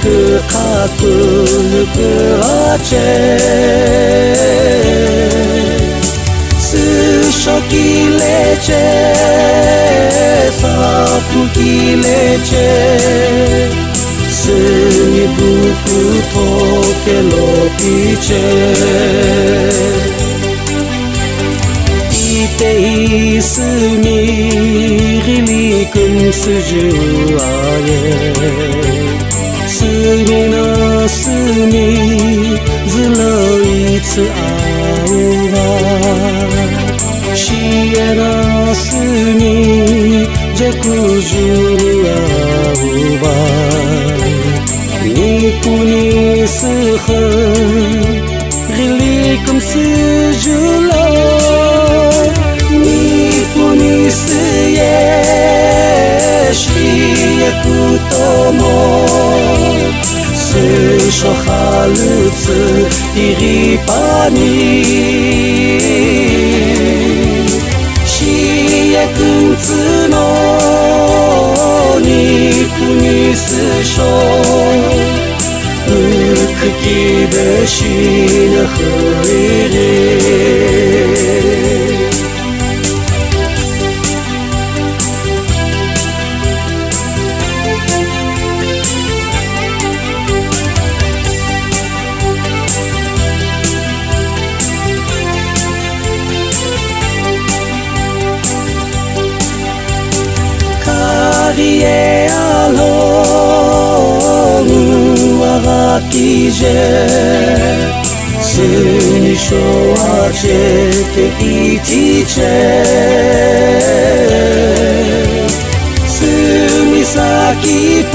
くかくぬくあちすしょきれちさぷきれちすにぶくとけろぴちいていすみりりくんすじゅあえすみなすみずらいつあうわしえなすみじゃくじゅあうわにぷにすはりりくんすじゅらにぷにすえしえくともすしょはるついりぱにしえくんつのにぷにすしょうくきべしなふいれえあろうわがきじえすにしょあちえていちちえすみさきぺ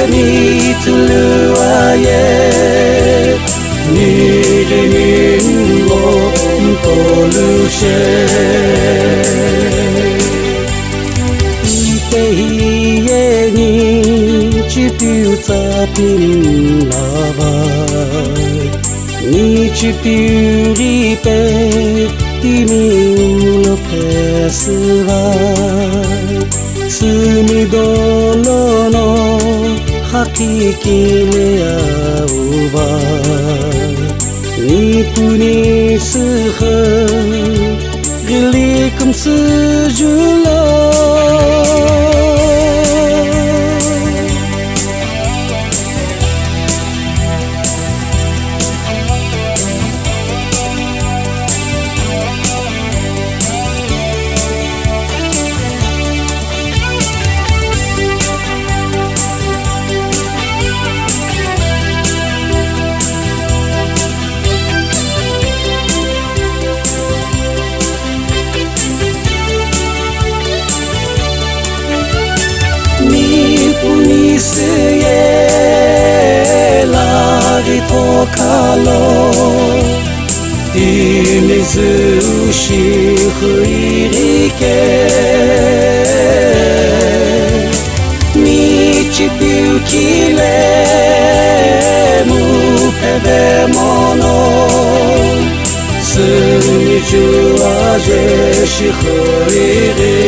につるわえにりみんもんとるちえ家にちぴゅざぴんなばにちぴゅりぺティミウのペスはすみどろのはききれあうばにぷにすはりりくんすじゅらにすえらりとかろティミズしふいりけみちぴゅきれむぺべものすみじゅあじしふいり